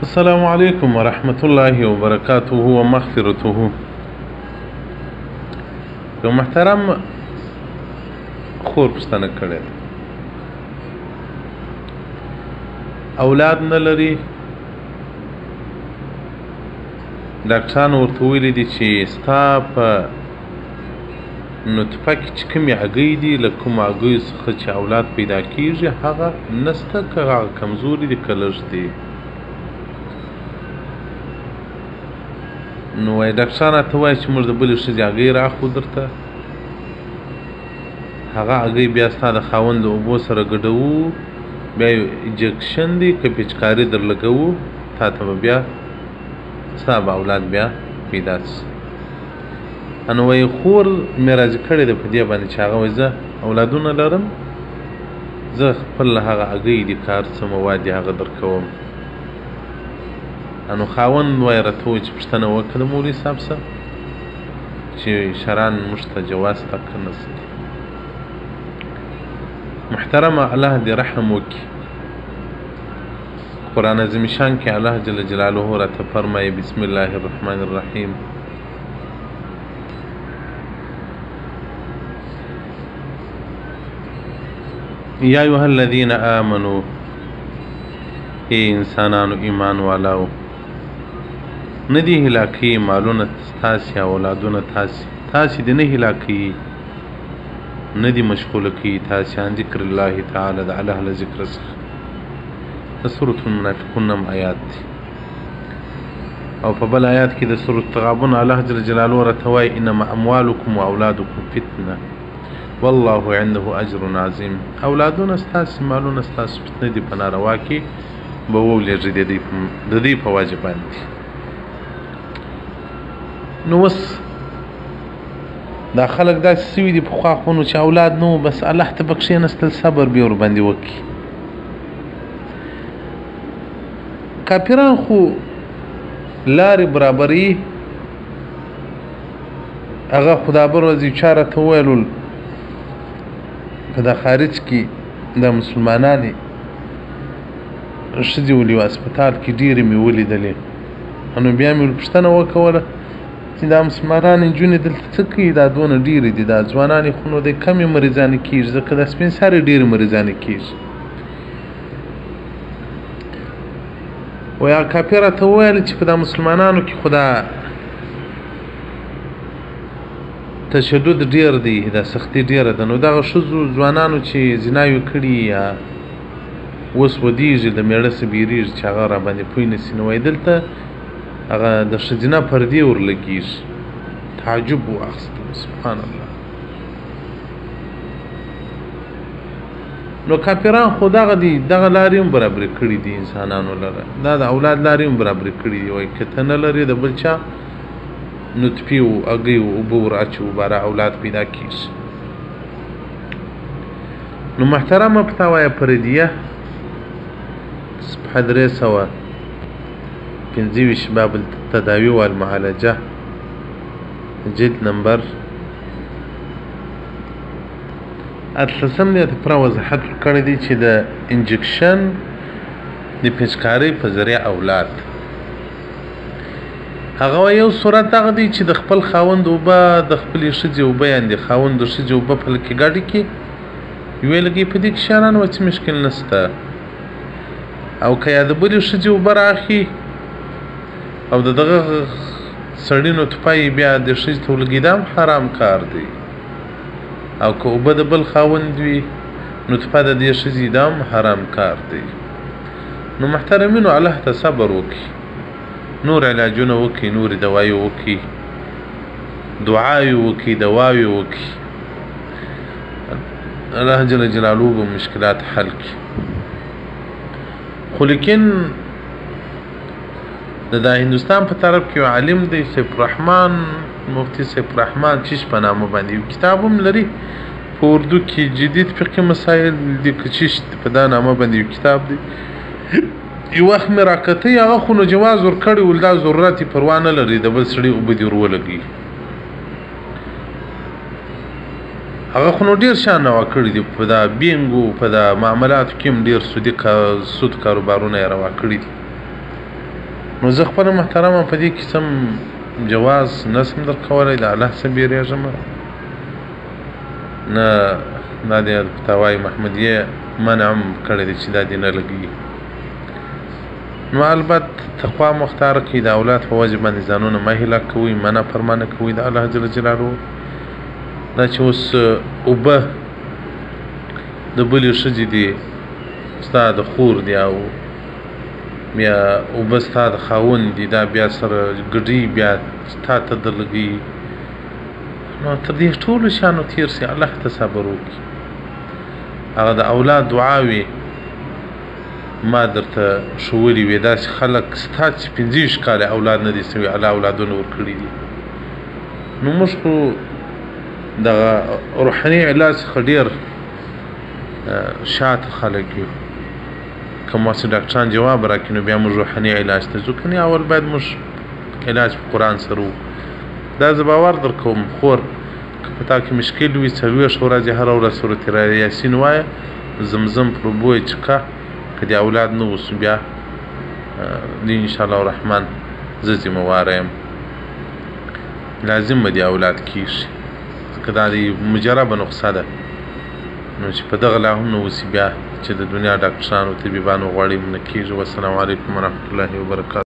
السلام علیکم ورحمت الله وبرکاته ومغفرته. یو محترم خور پوښتنه کړې ده، اولاد نه لري، ډاکټرانو ورته ویلي دي چې ستا په نطفه کې چې کومې هګۍ دي له کومو هګیو څخه چې اولاد پیدا کېږي هغه نسته، که هغه کمزوري دي که لږ دي. نو وایي ډاکټران راته وایي چې موږ د بلې ښځې هګۍ راخلو درته، هغه هګۍ بیا ستا د خاوند له اوبو سره ګډوو، بیا یو انجکشن دی که پیچکاري در لګوو، تا ته به بیا ستا به اولاد بیا پیدا شي. نو وایي خور مې راضي کړې ده په دې باندې چې هغه وایي زه اولادونه لرم، زه خپل هغه هګۍ دي که هر څه مواد دي هغه در کوم. نو خاوند وایي راته ووایي چې پوښتنه وکړه د مولوي صاحب څخه چې شرعاً موږ ته جواز شته که نشته. محترمه الله دې رحم وکړي. قرآن عظیم شان کې الله جل جلاله راته فرمایي بسم الله الرحمن الرحیم یا ایها الذین آمنوا، ای انسانانو ایمان والاو، ندی هلاکی مالونه تاسې اولادونه تاسې دې نه هلاکی، ندی مشغوله کی تاسې عن ذکر الله تعالی د الله له ذکر څخه. د سورة المنافقون هم آیات دی، او په بل آیات کې د سورة التغابن الله جل جلاله راته وایي انما اموالکم واولادکم فتنه والله عنده اجر عظیم. اولادونه ستاسې مالونه ستاسې فتنه دي، په ناروا کې به وولېږي د دوی په واجب باندې. نو اوس دا خلک داسې سوي دي پخوا خو نو چې اولاد نه و، بس الله ته به کښېنستل صبر به یې ورباندې وکړي. کافران خو لارې برابري، هغه خدابر وزي چا راته وویلل په دا خارج کې دا مسلمانانې ښځې ولي هسپتال کې ډېرې مې ولیدلې. نو بیا مې پوښتنه وکوله چې دا مسلمانان نجونې دلته څه کوي، دا دونه ډېرې دي، دا ځوانانې خو نو د کمې مریضانې کېږي، ځکه دا سپین سرې ډېرې مریضانې کېږي. وایي کافر راته وویل چې په دا مسلمانانو کې خو دا تشدد ډېر دی، دا سختي ډېره ده. نو دغه ښځو ځوانانو چې زناوې کړي یا اوس ودېږي د مېړه څه بیریږي چې هغه راباندې پوه نه شي. نو وایي دلته هغه د ښځینه پردې ورلګېږي. تعجب واخیستم سبحان الله. نو کافران خو دغه دي، دغه لارې هم برابرې کړي دي انسانانو لره، دا د اولاد لارې هم برابرې کړي دي. وایي که ته نه لرې د بل چا نطفې و هګۍ و اوبه ور اچوو باره اولاد پیدا کېږي. نو محترمه فتاوی فردیه صفحه 325 باب التداوی والمعالجه جلد نمبر 8 دی ته پوره وضاحت کړی دی چې د انجکشن د پیچکارۍ په ذریعه اولاد هغه یو صورت هغه دی چې د خپل خاوند اوبه د خپلې ښځې اوبه یعنې د خاوند د ښځې اوبه په کې ګډې کړي، یوې لګوي په دې کې شیانان وه څه مشکل نشته. او که یا د بلې ښځې اوبه راخي او د دغه سړي نطفه یې بیا د ښځې ته ولګي دا هم حرام کار دی. او که اوبه د بل خاوند وي نطفه د دې ښځې دا هم حرام کار دی. نو محترمینو الله ته صبر وکړي، نور علاجونه وکړي، نورې دوایې وکړي، دعاوې وکړي، دواوې وکړي، الله جل جلاله به مشکلات حل کړي. خو لیکن د هندوستان په طرف کې یو عالم دی سیف الرحمن، مفتی سیف الرحمن چیش په نامه باندې یو کتاب هم لري په اردو کې، جدید فقهي مسایل د چیش په دا نامه باندې یو کتاب دی. یو وخت مې راکتئ هغه خو نو جواز ورکړی ول، دا ضرورت یې پروا نه لري د بل سړي اوبه دې ور ولګي. هغه خو نو ډېر شیان روا کړي دي، په دا بینګو په دا معاملاتو کې هم ډېر سود کاروبارونه یې روا کړي دي. نو زه خپله محترمه په دې کې سم جواز نسم در کولی د الله څخه بیریږم نه دا د فتاوای محمدیه منع هم کړی دی چې دا دې نه لګي نو البت تقوا مختاره کړئ د اولاد په وجه باندې ځانونه مه هلاک کوئ منع فرمانه کوئ د الله جل جلاله دا چې اوس اوبه د بلې ښځې دي ستا د خور دی او بیا اوبه ستا د خاوند دي دا بیا سره ګډي بیا ستا ته درلګي نو تر دې ټولو شیانو تېر سي الله ته صبر وکړي هغه د اولاد دعاوې ما درته ښوولي وې داسې خلک ستا چې 25 کاله اولاد نه دي سوي الله اولادونه ورکړي دي نو موږ خو دغه روحاني علاج څخه ډېر شاته خلک یو که ماسې ډاکټران جواب راکړي نو بیا موږ روحاني علاج ته ځو که نه اول باید موږ علاج په قرآن سره وکړو دا زه باور در کوم خور که په تا کې مشکل وي 40 ورځې هره ورځ سورت یاسین وایه زمزم پر اوبو یې چکه که د اولاد نه اوس بیا دی انشاءالله الرحمن زه ذمهواره یم لازم به د اولاد کېږي ځکه دا د مجربه نقصه ده نو چې په دغه لا هم نه اوسي بیا چې د دنیا ډاکټرانو طبیبانو غواړي نه کېږي والسلام علیکم ورحمة الله وبرکاته